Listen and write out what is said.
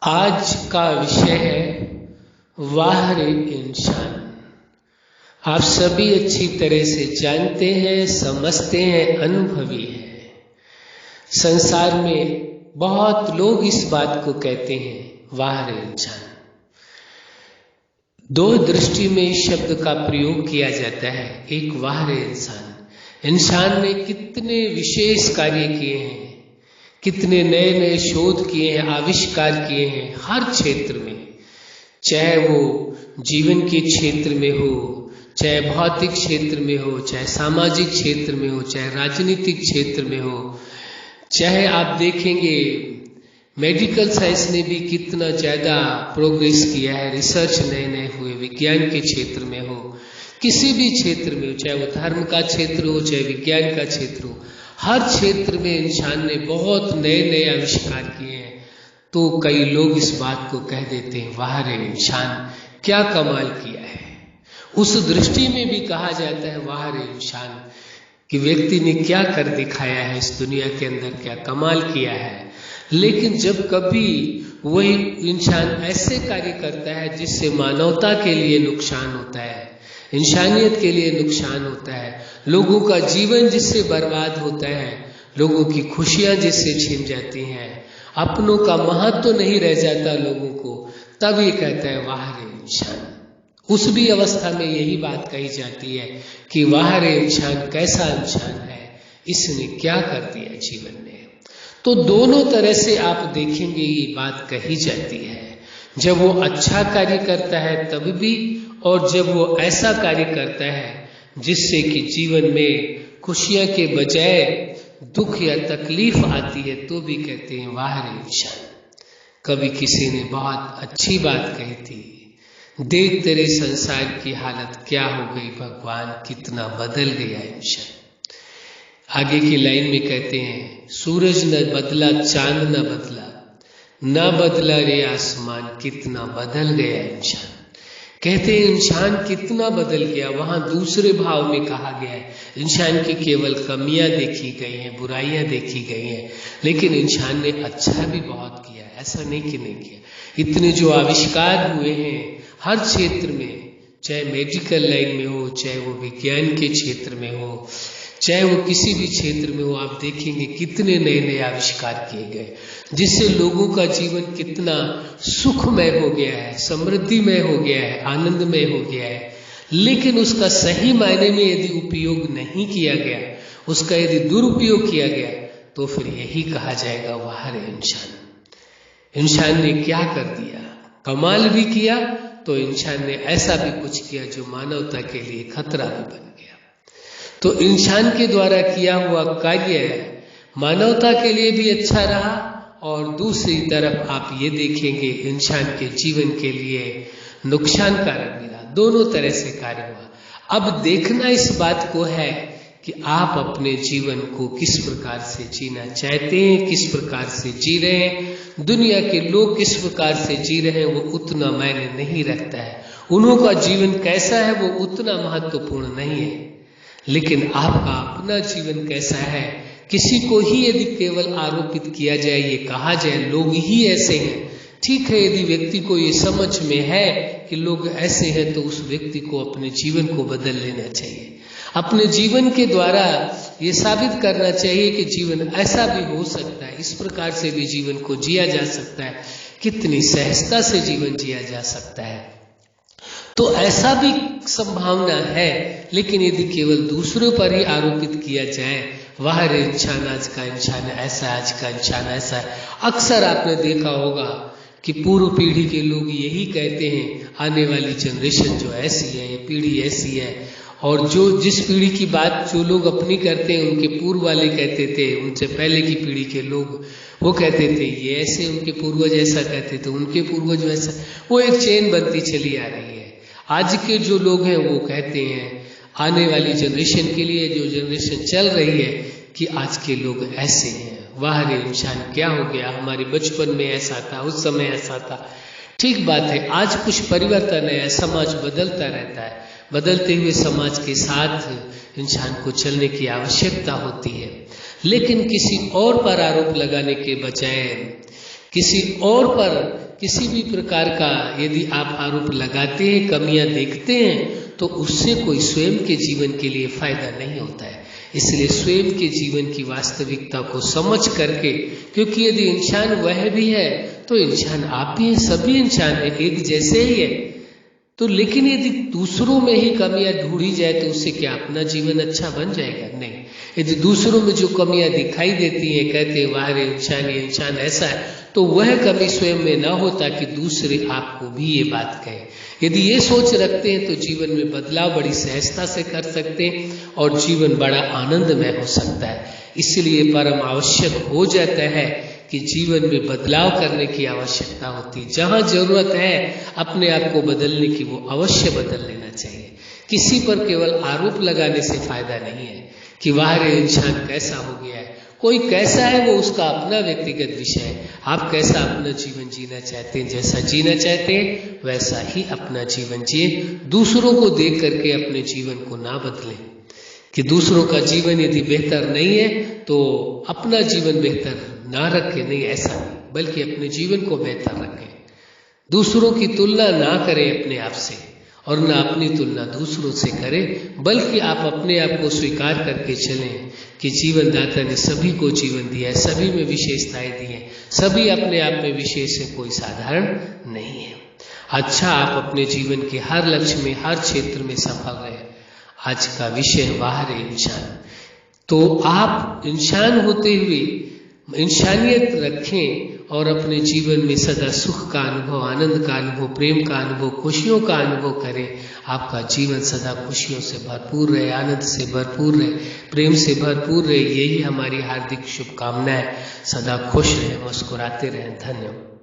आज का विषय है वाह रे इंसान। आप सभी अच्छी तरह से जानते हैं, समझते हैं, अनुभवी हैं। संसार में बहुत लोग इस बात को कहते हैं वाह रे इंसान। दो दृष्टि में इस शब्द का प्रयोग किया जाता है। एक, वाह रे इंसान ने कितने विशेष कार्य किए हैं, कितने नए नए शोध किए हैं, आविष्कार किए हैं हर क्षेत्र में, चाहे वो जीवन के क्षेत्र में हो, चाहे भौतिक क्षेत्र में हो, चाहे सामाजिक क्षेत्र में हो, चाहे राजनीतिक क्षेत्र में हो, चाहे आप देखेंगे मेडिकल साइंस ने भी कितना ज़्यादा प्रोग्रेस किया है, रिसर्च नए नए हुए, विज्ञान के क्षेत्र में हो, किसी भी क्षेत्र में हो, चाहे वो धर्म का क्षेत्र हो, चाहे विज्ञान का क्षेत्र हो, हर क्षेत्र में इंसान ने बहुत नए नए आविष्कार किए हैं। तो कई लोग इस बात को कह देते हैं वाह रे इंसान, क्या कमाल किया है। उस दृष्टि में भी कहा जाता है वाह रे इंसान कि व्यक्ति ने क्या कर दिखाया है इस दुनिया के अंदर, क्या कमाल किया है। लेकिन जब कभी वही इंसान ऐसे कार्य करता है जिससे मानवता के लिए नुकसान होता है, इंसानियत के लिए नुकसान होता है, लोगों का जीवन जिससे बर्बाद होता है, लोगों की खुशियां जिससे छिन जाती हैं, अपनों का महत्व नहीं रह जाता लोगों को, तब ये कहता है वाह रे इंसान। उस भी अवस्था में यही बात कही जाती है कि वाह रे इंसान, कैसा इंसान है, इसने क्या कर दिया जीवन में। तो दोनों तरह से आप देखेंगे ये बात कही जाती है। जब वो अच्छा कार्य करता है तब भी, और जब वो ऐसा कार्य करता है जिससे कि जीवन में खुशियां के बजाय दुख या तकलीफ आती है, तो भी कहते हैं वाह रे इंसान। कभी किसी ने बहुत अच्छी बात कही थी, देख तेरे संसार की हालत क्या हो गई भगवान, कितना बदल गया इंसान। आगे की लाइन में कहते हैं सूरज न बदला, चांद न बदला, न बदला रे आसमान, कितना बदल गया इंसान। कहते हैं इंसान कितना बदल गया। वहां दूसरे भाव में कहा गया है इंसान की केवल कमियां देखी गई हैं, बुराइयां देखी गई हैं, लेकिन इंसान ने अच्छा भी बहुत किया, ऐसा नहीं कि नहीं किया। इतने जो आविष्कार हुए हैं हर क्षेत्र में, चाहे मेडिकल लाइन में हो, चाहे वो विज्ञान के क्षेत्र में हो, चाहे वो किसी भी क्षेत्र में हो, आप देखेंगे कितने नए नए आविष्कार किए गए, जिससे लोगों का जीवन कितना सुखमय हो गया है, समृद्धिमय हो गया है, आनंदमय हो गया है। लेकिन उसका सही मायने में यदि उपयोग नहीं किया गया, उसका यदि दुरुपयोग किया गया, तो फिर यही कहा जाएगा वाह रे इंसान। इंसान ने क्या कर दिया, कमाल भी किया, तो इंसान ने ऐसा भी कुछ किया जो मानवता के लिए खतरा भी बन गया। तो इंसान के द्वारा किया हुआ कार्य मानवता के लिए भी अच्छा रहा, और दूसरी तरफ आप ये देखेंगे इंसान के जीवन के लिए नुकसानकारक भी रहा। दोनों तरह से कार्य हुआ। अब देखना इस बात को है कि आप अपने जीवन को किस प्रकार से जीना चाहते हैं, किस प्रकार से जी रहे हैं। दुनिया के लोग किस प्रकार से जी रहे हैं वो उतना मायने नहीं रखता है, उन्हों का जीवन कैसा है वो उतना महत्वपूर्ण नहीं है। लेकिन आपका अपना जीवन कैसा है, किसी को ही यदि केवल आरोपित किया जाए, ये कहा जाए लोग ही ऐसे हैं, ठीक है, यदि व्यक्ति को ये समझ में है कि लोग ऐसे हैं, तो उस व्यक्ति को अपने जीवन को बदल लेना चाहिए। अपने जीवन के द्वारा ये साबित करना चाहिए कि जीवन ऐसा भी हो सकता है, इस प्रकार से भी जीवन को जिया जा सकता है, कितनी सहजता से जीवन जिया जा सकता है। तो ऐसा भी संभावना है। लेकिन यदि केवल दूसरों पर ही आरोपित किया जाए वाह रे इंसान, आज का इंसान ऐसा, आज का इंसान ऐसा है, अक्सर आपने देखा होगा कि पूर्व पीढ़ी के लोग यही कहते हैं आने वाली जनरेशन जो ऐसी है, ये पीढ़ी ऐसी है, और जो जिस पीढ़ी की बात जो लोग अपनी करते हैं उनके पूर्व वाले कहते थे, उनसे पहले की पीढ़ी के लोग वो कहते थे ये ऐसे, उनके पूर्वज ऐसा कहते थे, उनके पूर्वज वैसा, वो एक चेन बनती चली आ रही है। आज के जो लोग हैं वो कहते हैं आने वाली जनरेशन के लिए, जो जनरेशन चल रही है, कि आज के लोग ऐसे हैं, वाह रे इंसान क्या हो गया, हमारे बचपन में ऐसा था, उस समय ऐसा था। ठीक बात है, आज कुछ परिवर्तन है, समाज बदलता रहता है, बदलते हुए समाज के साथ इंसान को चलने की आवश्यकता होती है। लेकिन किसी और पर आरोप लगाने के बजाय, किसी और पर किसी भी प्रकार का यदि आप आरोप लगाते हैं, कमियां देखते हैं, तो उससे कोई स्वयं के जीवन के लिए फायदा नहीं होता है। इसलिए स्वयं के जीवन की वास्तविकता को समझ करके, क्योंकि यदि इंसान वह भी है तो इंसान आप भी हैं, सभी इंसान हैं, एक जैसे ही है। तो लेकिन यदि दूसरों में ही कमियां ढूंढी जाए तो उससे क्या अपना जीवन अच्छा बन जाएगा? नहीं। यदि दूसरों में जो कमियां दिखाई देती हैं, कहते हैं वाह रे इंसान, ये इंसान ऐसा है, तो वह कमी स्वयं में ना हो ताकि दूसरे आपको भी ये बात कहे। यदि ये सोच रखते हैं तो जीवन में बदलाव बड़ी सहजता से कर सकते हैं और जीवन बड़ा आनंदमय हो सकता है। इसलिए परम आवश्यक हो जाता है कि जीवन में बदलाव करने की आवश्यकता होती है। जहां जरूरत है अपने आप को बदलने की, वो अवश्य बदल लेना चाहिए। किसी पर केवल आरोप लगाने से फायदा नहीं है कि वाह रे इंसान कैसा हो गया है। कोई कैसा है वो उसका अपना व्यक्तिगत विषय है। आप कैसा अपना जीवन जीना चाहते हैं, जैसा जीना चाहते हैं वैसा ही अपना जीवन जिए। दूसरों को देख करके अपने जीवन को ना बदलें कि दूसरों का जीवन यदि बेहतर नहीं है तो अपना जीवन बेहतर ना रखें। नहीं, ऐसा नहीं, बल्कि अपने जीवन को बेहतर रखें। दूसरों की तुलना ना करें अपने आप से और ना अपनी तुलना दूसरों से करें, बल्कि आप अपने आप को स्वीकार करके चलें कि जीवन दाता ने सभी को जीवन दिया है, सभी में विशेषताएं दी हैं, सभी अपने आप में विशेष है, कोई साधारण नहीं है। अच्छा, आप अपने जीवन के हर लक्ष्य में, हर क्षेत्र में सफल रहे। आज का विषय वाह रे इंसान। तो आप इंसान होते हुए इंसानियत रखें और अपने जीवन में सदा सुख का अनुभव, आनंद का अनुभव, प्रेम का अनुभव, खुशियों का अनुभव करें। आपका जीवन सदा खुशियों से भरपूर रहे, आनंद से भरपूर रहे, प्रेम से भरपूर रहे। यही हमारी हार्दिक शुभकामनाएं। सदा खुश रहें, मुस्कुराते रहें। धन्यवाद।